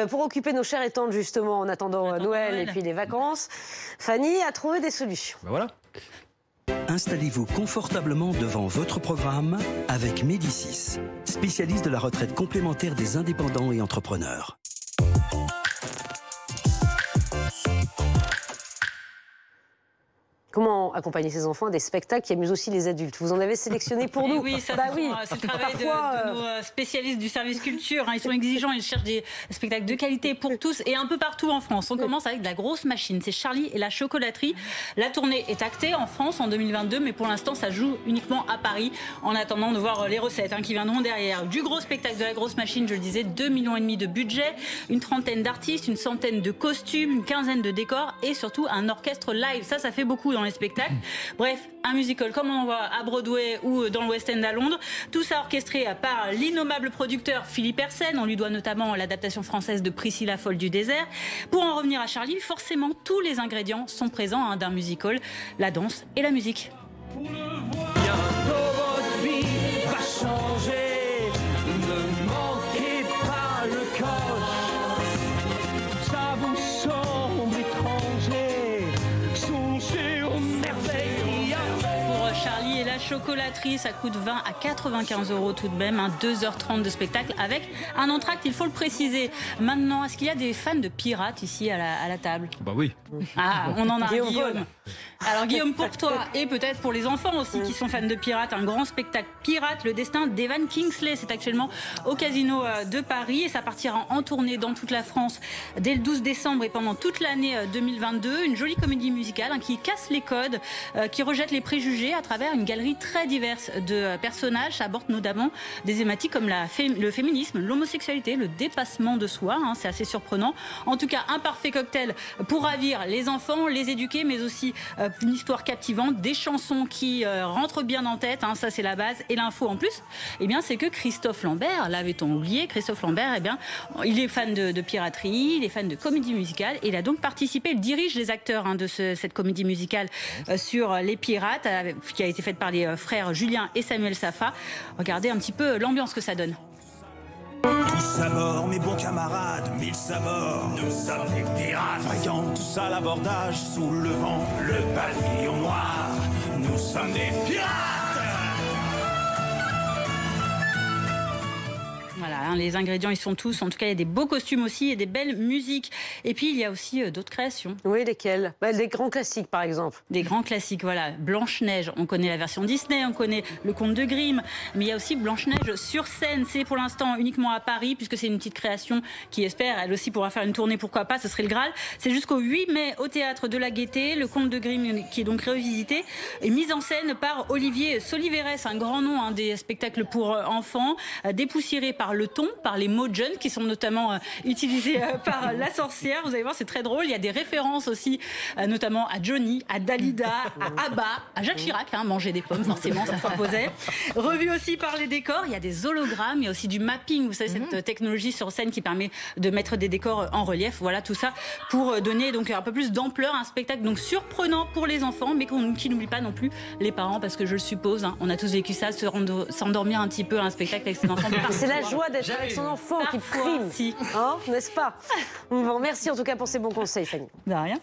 Pour occuper nos chères et tantes, justement, en attendant Noël et puis les vacances, Fanny a trouvé des solutions. Ben voilà. Installez-vous confortablement devant votre programme avec Médicis, spécialiste de la retraite complémentaire des indépendants et entrepreneurs. Comment accompagner ses enfants à des spectacles qui amusent aussi les adultes? Vous en avez sélectionné pour nous. Oui, c'est le travail de nos spécialistes du service culture. Ils sont exigeants, ils cherchent des spectacles de qualité pour tous et un peu partout en France. On commence avec de la grosse machine, c'est Charlie et la chocolaterie. La tournée est actée en France en 2022, mais pour l'instant, ça joue uniquement à Paris en attendant de voir les recettes qui viendront derrière. Du gros spectacle de la grosse machine, je le disais, 2,5 millions de budget, une trentaine d'artistes, une centaine de costumes, une quinzaine de décors et surtout un orchestre live. Ça fait beaucoup dans les spectacles. Bref, un musical comme on en voit à Broadway ou dans le West End à Londres. Tout ça orchestré par l'innommable producteur Philippe Hersen. On lui doit notamment l'adaptation française de Priscilla folle du désert. Pour en revenir à Charlie, forcément, tous les ingrédients sont présents d'un musical, la danse et la musique. Charlie et la chocolaterie, ça coûte 20 à 95 € tout de même, 2h30 de spectacle avec un entracte, il faut le préciser. Maintenant, est-ce qu'il y a des fans de pirates ici à la table? Bah oui. Ah, on en a un, Guillaume. Alors Guillaume, pour toi et peut-être pour les enfants aussi qui sont fans de pirates, un grand spectacle pirate, le destin d'Evan Kingsley. C'est actuellement au Casino de Paris et ça partira en tournée dans toute la France dès le 12 décembre et pendant toute l'année 2022. Une jolie comédie musicale qui casse les codes, qui rejette les préjugés à travers une galerie très diverse de personnages. Ça aborde notamment des thématiques comme le féminisme, l'homosexualité, le dépassement de soi. C'est assez surprenant. En tout cas, un parfait cocktail pour ravir les enfants, les éduquer, mais aussi une histoire captivante, des chansons qui rentrent bien en tête. Ça, c'est la base. Et l'info en plus, c'est que Christophe Lambert, l'avait-on oublié, Christophe Lambert, il est fan de piraterie, il est fan de comédie musicale. Et il a donc participé, il dirige les acteurs de cette comédie musicale sur les pirates, qui a été faite par les frères Julien et Samuel Safa. Regardez un petit peu l'ambiance que ça donne. Tous à bord, mes bons camarades, 1000 à bord. Nous sommes des pirates. Vaillants tous à l'abordage, sous le vent, le pavillon noir. Nous sommes des pirates. Voilà, les ingrédients, ils sont tous. En tout cas, il y a des beaux costumes aussi et des belles musiques. Et puis, il y a aussi d'autres créations. Oui, lesquelles? Des grands classiques, par exemple. Des grands classiques, voilà. Blanche-Neige, on connaît la version Disney, on connaît le conte de Grimm. Mais il y a aussi Blanche-Neige sur scène. C'est pour l'instant uniquement à Paris, puisque c'est une petite création qui espère, elle aussi, pourra faire une tournée, pourquoi pas, ce serait le Graal. C'est jusqu'au 8 mai au Théâtre de la Gaîté. Le conte de Grimm, qui est donc revisité, est mis en scène par Olivier Soliveres, un grand nom des spectacles pour enfants, dépoussiéré par le ton, par les mots jeunes qui sont notamment utilisés par la sorcière. Vous allez voir, c'est très drôle. Il y a des références aussi, notamment à Johnny, à Dalida, à Abba, à Jacques Chirac. Manger des pommes, forcément, ça s'imposait. Revu aussi par les décors. Il y a des hologrammes, il y a aussi du mapping. Vous savez, cette technologie sur scène qui permet de mettre des décors en relief. Voilà, tout ça pour donner donc un peu plus d'ampleur à un spectacle donc surprenant pour les enfants, mais qui n'oublie pas non plus les parents, parce que je le suppose, on a tous vécu ça, s'endormir un petit peu à un spectacle avec ses enfants. C'est la joie d'être avec son enfant qui prime, n'est-ce pas? Bon, merci en tout cas pour ces bons conseils, Fanny. De rien.